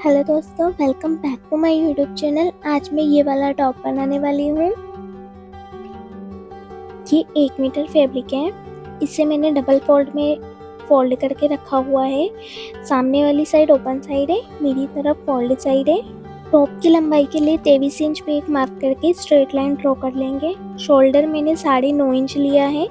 Hello दोस्तों, welcome back to my YouTube channel. आज मैं ये वाला टॉप बनाने वाली हूँ। ये 1 मीटर फैब्रिक है। इसे मैंने डबल फोल्ड में फोल्ड करके रखा हुआ है। सामने वाली साइड ओपन साइड है, मेरी तरफ फोल्ड साइड है। टॉप की लंबाई के लिए 23 इंच पे एक मार्क करके स्ट्रेट लाइन ड्रॉ कर लेंगे। शोल्डर मैंने 9.5 इंच लिया है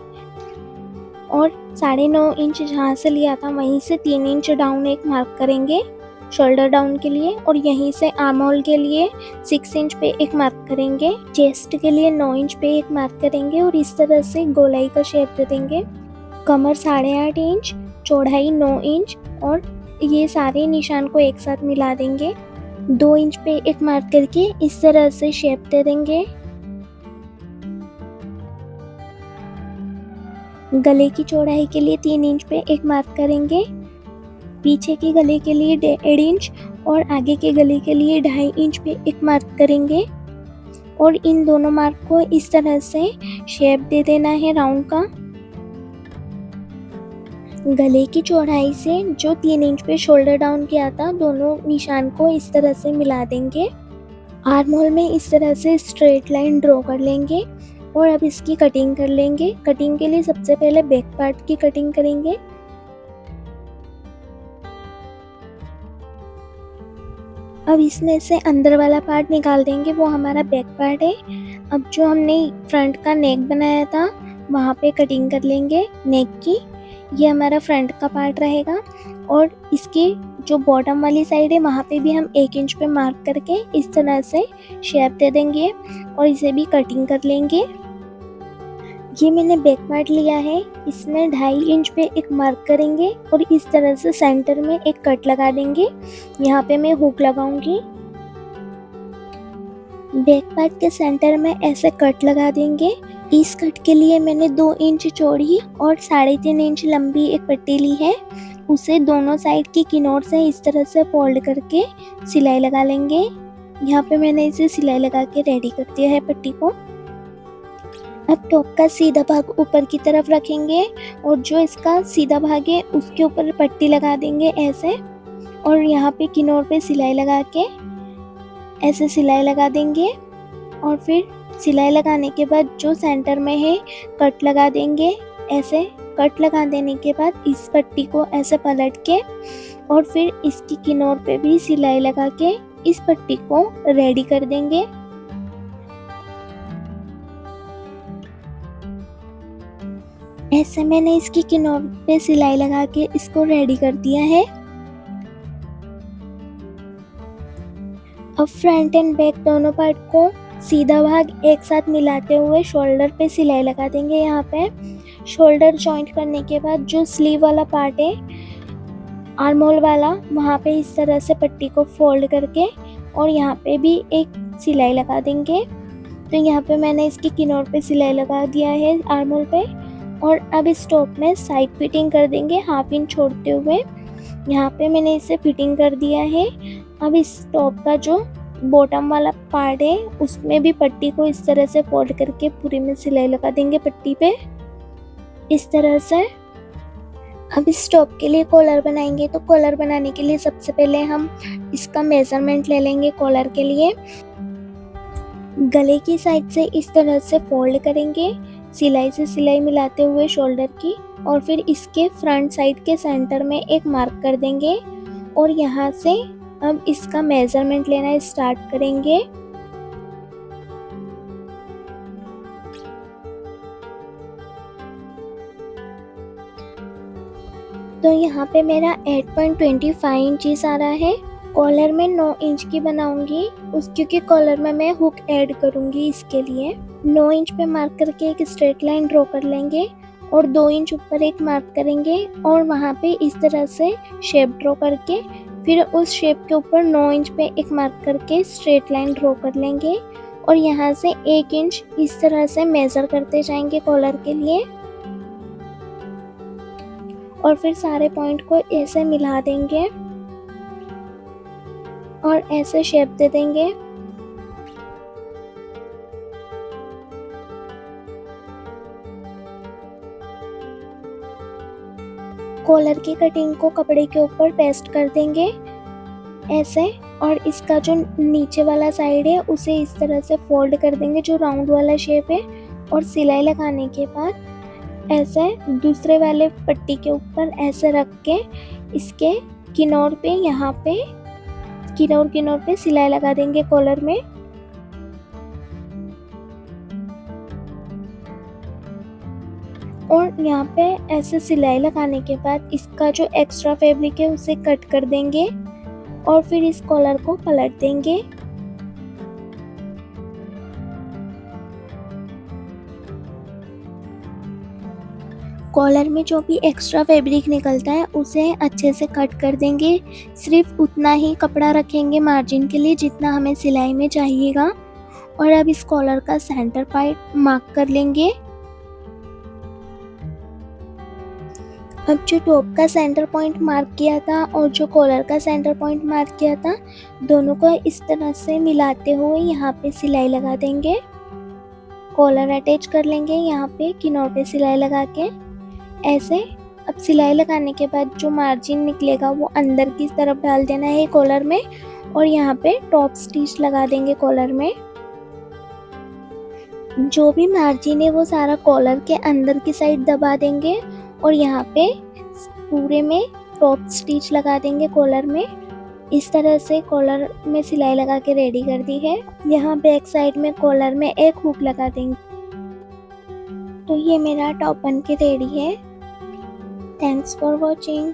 और 9.5 इंच जहाँ से लिया था वहीं से 3 इंच डाउन एक मार्क करेंगे शोल्डर डाउन के लिए, और यहीं से आर्म होल के लिए 6 इंच पे एक मार्क करेंगे। चेस्ट के लिए 9 इंच पे एक मार्क करेंगे और इस तरह से गोलाई का शेप दे देंगे। कमर 8.5 इंच, चौड़ाई 9 इंच और ये सारे निशान को एक साथ मिला देंगे। 2 इंच पे एक मार्क करके इस तरह से शेप दे देंगे। गले की चौड़ाई के लिए 3 इंच पे एक मार्क करेंगे। पीछे के गले के लिए 1.5 इंच और आगे के गले के लिए 2.5 इंच पे एक मार्क करेंगे और इन दोनों मार्क को इस तरह से शेप दे देना है राउंड का। गले की चौड़ाई से जो 3 इंच पे शोल्डर डाउन किया था, दोनों निशान को इस तरह से मिला देंगे। आर्म होल में इस तरह से स्ट्रेट लाइन ड्रॉ कर लेंगे और अब इसकी कटिंग कर लेंगे। कटिंग के लिए सबसे पहले बैक पार्ट की कटिंग करेंगे। अब इसमें से अंदर वाला पार्ट निकाल देंगे, वो हमारा बैक पार्ट है। अब जो हमने फ्रंट का नेक बनाया था वहाँ पे कटिंग कर लेंगे नेक की। ये हमारा फ्रंट का पार्ट रहेगा और इसकी जो बॉटम वाली साइड है वहाँ पे भी हम 1 इंच पे मार्क करके इस तरह से शेप दे देंगे और इसे भी कटिंग कर लेंगे। ये मैंने बैक पार्ट लिया है, इसमें 2.5 इंच पे एक मार्क करेंगे और इस तरह से सेंटर में एक कट लगा देंगे। यहाँ पे मैं हुक लगाऊंगी। बैक पार्ट के सेंटर में ऐसे कट लगा देंगे। इस कट के लिए मैंने 2 इंच चौड़ी और 3.5 इंच लंबी एक पट्टी ली है। उसे दोनों साइड की किनार से इस तरह से फोल्ड करके सिलाई लगा लेंगे। यहाँ पे मैंने इसे सिलाई लगा के रेडी कर दिया है पट्टी को। अब टॉप का सीधा भाग ऊपर की तरफ रखेंगे और जो इसका सीधा भाग है उसके ऊपर पट्टी लगा देंगे ऐसे, और यहाँ पे किनार पे सिलाई लगा के ऐसे सिलाई लगा देंगे। और फिर सिलाई लगाने के बाद जो सेंटर में है कट लगा देंगे। ऐसे कट लगा देने के बाद इस पट्टी को ऐसे पलट के और फिर इसकी किनार पे भी सिलाई लगा के इस पट्टी को रेडी कर देंगे। ऐसे मैंने इसकी किनार पे सिलाई लगा के इसको रेडी कर दिया है। अब फ्रंट एंड बैक दोनों पार्ट को सीधा भाग एक साथ मिलाते हुए शोल्डर पे सिलाई लगा देंगे। यहाँ पे शोल्डर जॉइंट करने के बाद जो स्लीव वाला पार्ट है आर्म होल वाला, वहाँ पे इस तरह से पट्टी को फोल्ड करके और यहाँ पे भी एक सिलाई लगा देंगे। तो यहाँ पे मैंने इसकी किनार पे सिलाई लगा दिया है आर्म होल पे, और अब इस टॉप में साइड फिटिंग कर देंगे 1/2 इंच छोड़ते हुए। यहाँ पे मैंने इसे फिटिंग कर दिया है। अब इस टॉप का जो बॉटम वाला पार्ट है उसमें भी पट्टी को इस तरह से फोल्ड करके पूरी में सिलाई लगा देंगे पट्टी पे इस तरह से। अब इस टॉप के लिए कॉलर बनाएंगे, तो कॉलर बनाने के लिए सबसे पहले हम इसका मेजरमेंट ले लेंगे। कॉलर के लिए गले की साइड से इस तरह से फोल्ड करेंगे, सिलाई से सिलाई मिलाते हुए शोल्डर की, और फिर इसके फ्रंट साइड के सेंटर में एक मार्क कर देंगे और यहाँ से अब इसका मेजरमेंट लेना स्टार्ट करेंगे। तो यहाँ पे मेरा 8.25 इंचेस आ रहा है। कॉलर में 9 इंच की बनाऊंगी क्योंकि कॉलर में मैं हुक ऐड करूंगी। इसके लिए 9 इंच पे मार्क करके एक स्ट्रेट लाइन ड्रॉ कर लेंगे और 2 इंच ऊपर एक मार्क करेंगे और वहाँ पे इस तरह से शेप ड्रॉ करके फिर उस शेप के ऊपर 9 इंच पे एक मार्क करके स्ट्रेट लाइन ड्रॉ कर लेंगे और यहाँ से 1 इंच इस तरह से मेजर करते जाएंगे कॉलर के लिए, और फिर सारे पॉइंट को ऐसे मिला देंगे और ऐसे शेप दे देंगे। कॉलर की कटिंग को कपड़े के ऊपर पेस्ट कर देंगे ऐसे। और इसका जो नीचे वाला साइड है उसे इस तरह से फोल्ड कर देंगे जो राउंड वाला शेप है, और सिलाई लगाने के बाद ऐसे दूसरे वाले पट्टी के ऊपर ऐसे रख के इसके किनार पे यहाँ पे किनार पे सिलाई लगा देंगे कॉलर में। और यहाँ पे ऐसे सिलाई लगाने के बाद इसका जो एक्स्ट्रा फैब्रिक है उसे कट कर देंगे और फिर इस कॉलर को पलट देंगे। कॉलर में जो भी एक्स्ट्रा फैब्रिक निकलता है उसे अच्छे से कट कर देंगे। सिर्फ उतना ही कपड़ा रखेंगे मार्जिन के लिए जितना हमें सिलाई में चाहिएगा। और अब इस कॉलर का सेंटर पार्ट मार्क कर लेंगे। अब जो टॉप का सेंटर पॉइंट मार्क किया था और जो कॉलर का सेंटर पॉइंट मार्क किया था, दोनों को इस तरह से मिलाते हुए यहाँ पे सिलाई लगा देंगे। कॉलर अटैच कर लेंगे यहाँ पे किनार पे सिलाई लगा के ऐसे। अब सिलाई लगाने के बाद जो मार्जिन निकलेगा वो अंदर की तरफ डाल देना है कॉलर में, और यहाँ पे टॉप स्टिच लगा देंगे कॉलर में। जो भी मार्जिन है वो सारा कॉलर के अंदर की साइड दबा देंगे और यहाँ पे पूरे में टॉप स्टिच लगा देंगे कॉलर में। इस तरह से कॉलर में सिलाई लगा के रेडी कर दी है। यहाँ बैक साइड में कॉलर में एक हुक लगा देंगे। तो ये मेरा टॉप बन के रेडी है। Thanks for watching.